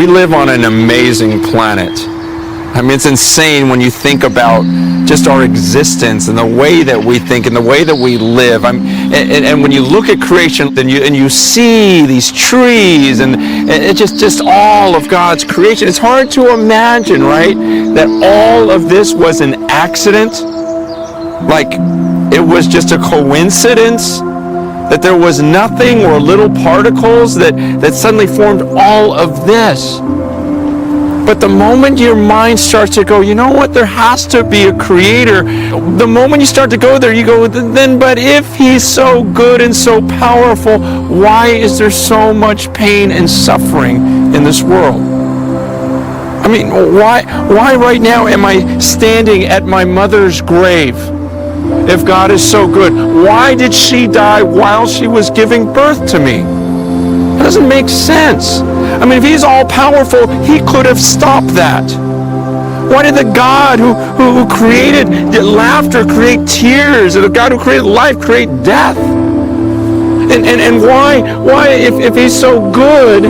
we live on an amazing planet. I mean, it's insane when you think about just our existence and the way that we think and the way that we live. And when you look at creation and you see these trees and it just all of God's creation, it's hard to imagine, right, that all of this was an accident, like it was just a coincidence, that there was nothing or little particles that suddenly formed all of this. But the moment your mind starts to go, you know what, there has to be a creator. The moment you start to go there, you go, then, but if he's so good and so powerful, why is there so much pain and suffering in this world? I mean, why right now am I standing at my mother's grave? If God is so good, why did she die while she was giving birth to me? It doesn't make sense. I mean, if he's all-powerful, he could have stopped that. Why did the God who created laughter create tears? And the God who created life create death? And why if he's so good,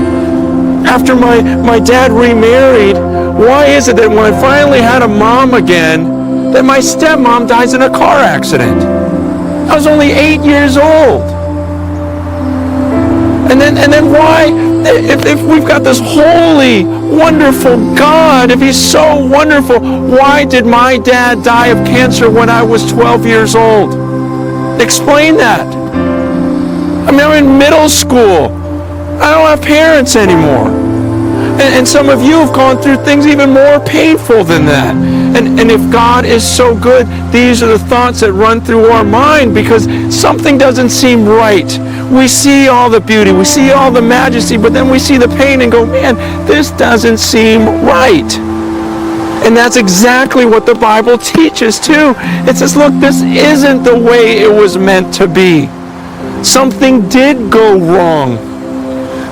after my dad remarried, why is it that when I finally had a mom again, that my stepmom dies in a car accident? I was only 8 years old. And then why, if we've got this holy, wonderful God, if he's so wonderful, why did my dad die of cancer when I was 12 years old? Explain that. I mean, I'm in middle school. I don't have parents anymore. And some of you have gone through things even more painful than that. And if God is so good, these are the thoughts that run through our mind because something doesn't seem right. We see all the beauty, we see all the majesty, but then we see the pain and go, man, this doesn't seem right. And that's exactly what the Bible teaches too. It says, look, this isn't the way it was meant to be. Something did go wrong.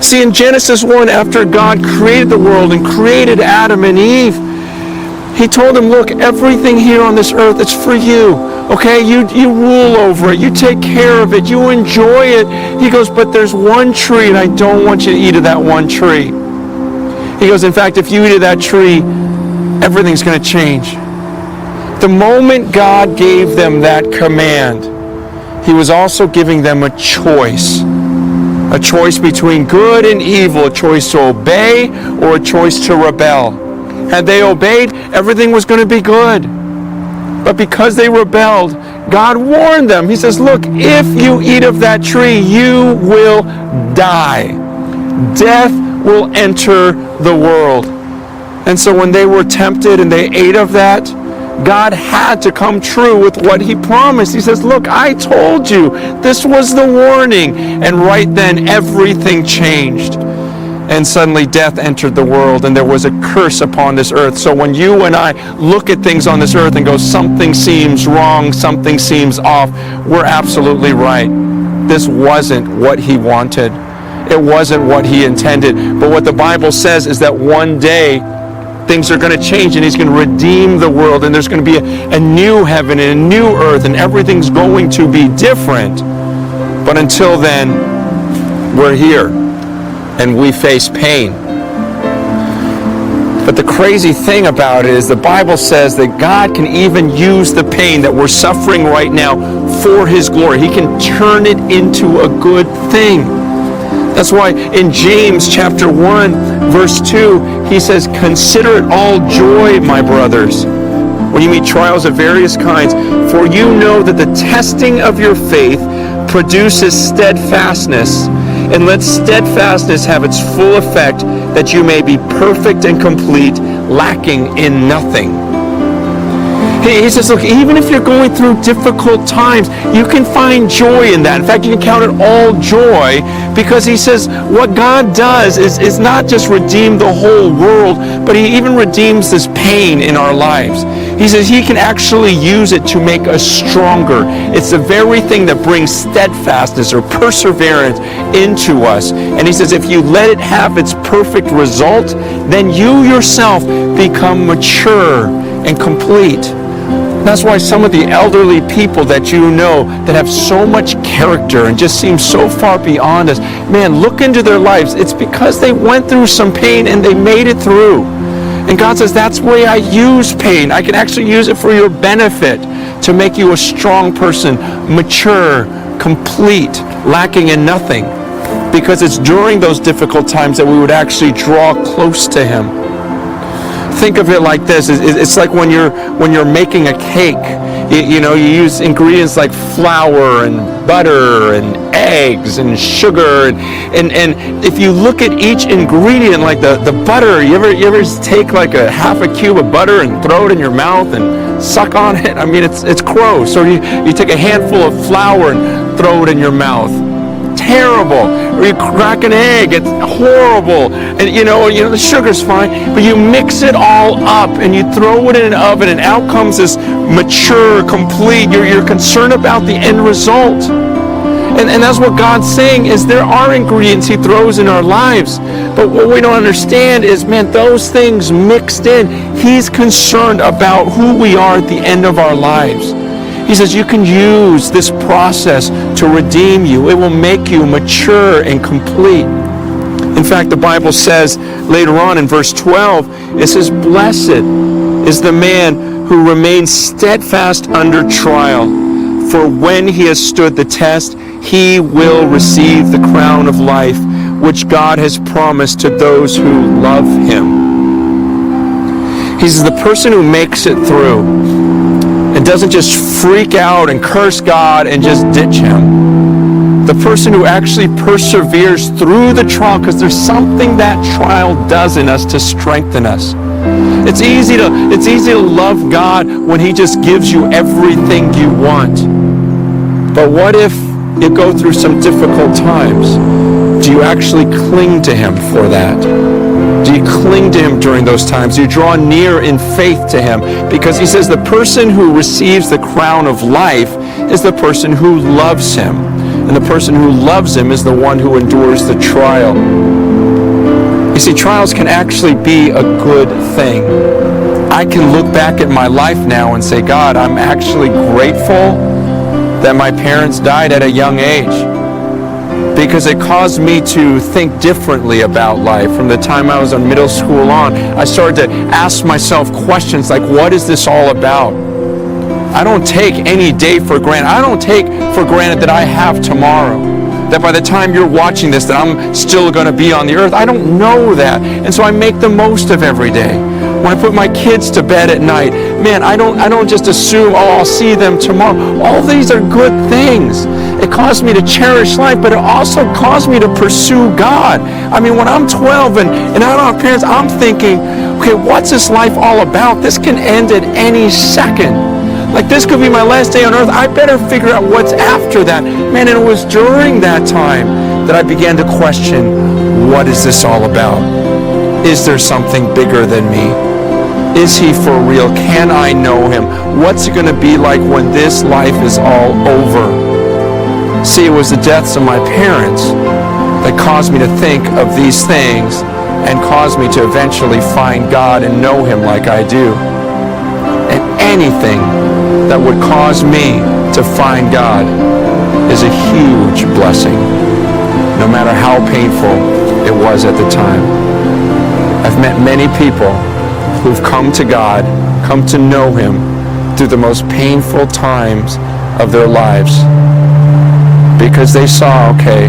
See, in Genesis 1, after God created the world and created Adam and Eve, he told them, look, everything here on this earth, it's for you. Okay, you rule over it. You take care of it. You enjoy it. He goes, but there's one tree, and I don't want you to eat of that one tree. He goes, in fact, if you eat of that tree, everything's going to change. The moment God gave them that command, he was also giving them a choice. A choice between good and evil, a choice to obey or a choice to rebel. Had they obeyed, everything was going to be good. But because they rebelled, God warned them. He says, look, if you eat of that tree, you will die. Death will enter the world. And so when they were tempted and they ate of that, God had to come true with what he promised. He says, look, I told you. This was the warning. And right then, everything changed. And suddenly death entered the world, and there was a curse upon this earth. So when you and I look at things on this earth and go, something seems wrong, something seems off, we're absolutely right. This wasn't what he wanted. It wasn't what he intended. But what the Bible says is that one day, things are going to change, and he's going to redeem the world, and there's going to be a new heaven and a new earth, and everything's going to be different. But until then, we're here, and we face pain. But the crazy thing about it is the Bible says that God can even use the pain that we're suffering right now for his glory. He can turn it into a good thing. That's why in James chapter 1, verse 2, he says, consider it all joy, my brothers, when you meet trials of various kinds, for you know that the testing of your faith produces steadfastness. And let steadfastness have its full effect, that you may be perfect and complete, lacking in nothing. He says, look, even if you're going through difficult times, you can find joy in that. In fact, you can count it all joy, because he says what God does is not just redeem the whole world, but he even redeems this pain in our lives. He says he can actually use it to make us stronger. It's the very thing that brings steadfastness or perseverance into us. And he says if you let it have its perfect result, then you yourself become mature and complete. That's why some of the elderly people that you know that have so much character and just seem so far beyond us, man, look into their lives. It's because they went through some pain and they made it through. And God says, that's the way I use pain. I can actually use it for your benefit to make you a strong person, mature, complete, lacking in nothing. Because it's during those difficult times that we would actually draw close to Him. Think of it like this. It's like when you're making a cake. You use ingredients like flour and butter and eggs and sugar. And if you look at each ingredient, like the butter, you ever take like a half a cube of butter and throw it in your mouth and suck on it? I mean, it's gross. Or you take a handful of flour and throw it in your mouth. Terrible. Or you crack an egg, it's horrible. And the sugar's fine, but you mix it all up and you throw it in an oven and out comes this mature, complete. You're concerned about the end result. And that's what God's saying, is there are ingredients He throws in our lives. But what we don't understand is, man, those things mixed in, He's concerned about who we are at the end of our lives. He says you can use this process to redeem you. It will make you mature and complete. In fact, the Bible says later on in verse 12, it says, blessed is the man who remains steadfast under trial. For when he has stood the test, he will receive the crown of life, which God has promised to those who love Him. He says the person who makes it through and doesn't just freak out and curse God and just ditch Him. The person who actually perseveres through the trial, because there's something that trial does in us to strengthen us. It's easy to love God when He just gives you everything you want. But what if you go through some difficult times? Do you actually cling to Him for that? Do you cling to Him during those times? Do you draw near in faith to Him? Because He says the person who receives the crown of life is the person who loves Him. And the person who loves Him is the one who endures the trial. You see, trials can actually be a good thing. I can look back at my life now and say, God, I'm actually grateful that my parents died at a young age, because it caused me to think differently about life. From the time I was in middle school on, I started to ask myself questions like, what is this all about? I don't take any day for granted. I don't take for granted that I have tomorrow. That by the time you're watching this, that I'm still going to be on the earth. I don't know that. And so I make the most of every day. When I put my kids to bed at night, man, I don't just assume, I'll see them tomorrow. All these are good things. It caused me to cherish life, but it also caused me to pursue God. I mean, when I'm 12 and I don't have parents, I'm thinking, okay, what's this life all about? This can end at any second. Like, this could be my last day on earth. I better figure out what's after that. Man, and it was during that time that I began to question, what is this all about? Is there something bigger than me? Is He for real? Can I know Him? What's it going to be like when this life is all over? See, it was the deaths of my parents that caused me to think of these things and caused me to eventually find God and know Him like I do. And anything that would cause me to find God is a huge blessing, no matter how painful it was at the time. I've met many people who've come to God, come to know Him through the most painful times of their lives, because they saw, okay,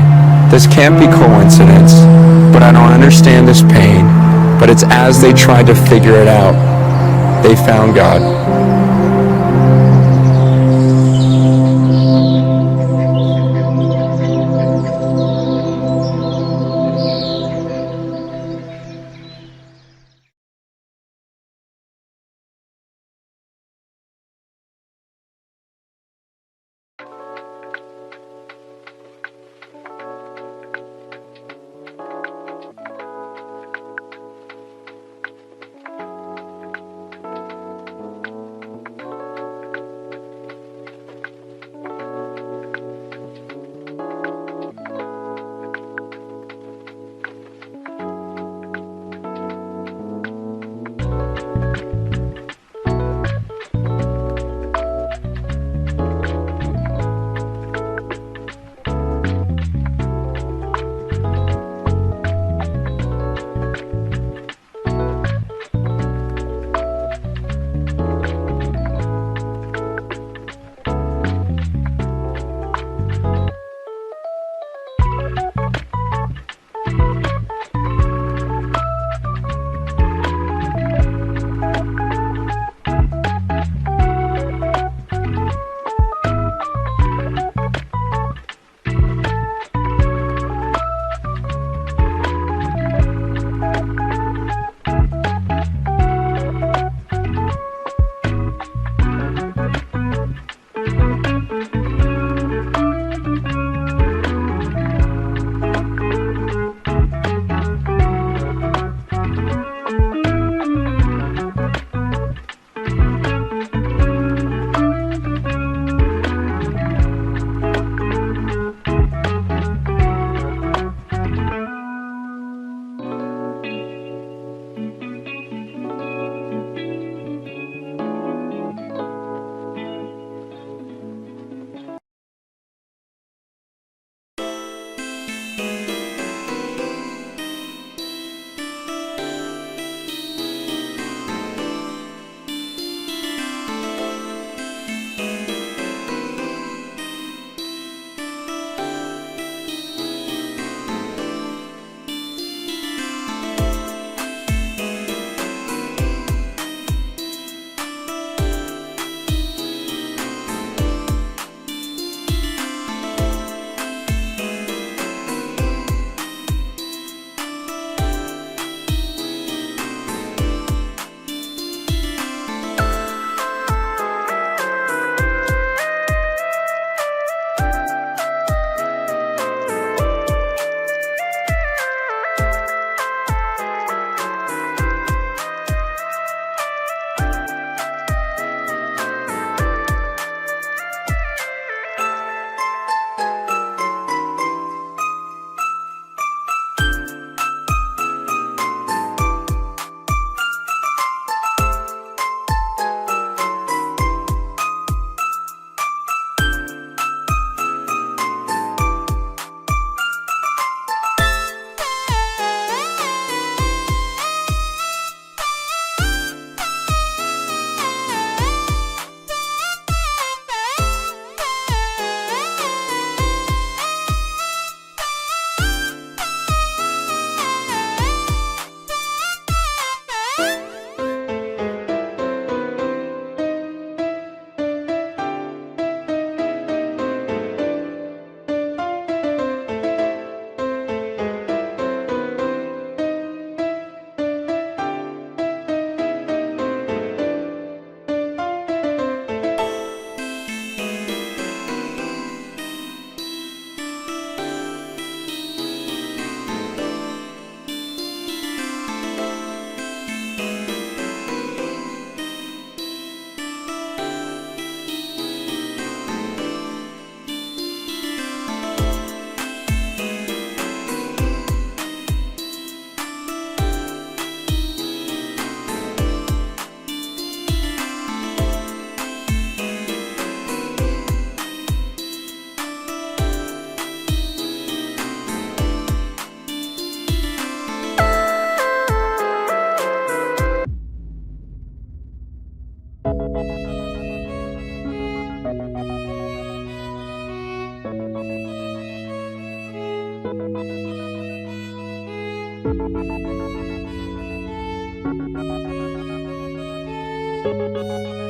this can't be coincidence, but I don't understand this pain. But it's as they tried to figure it out, they found God. Thank you.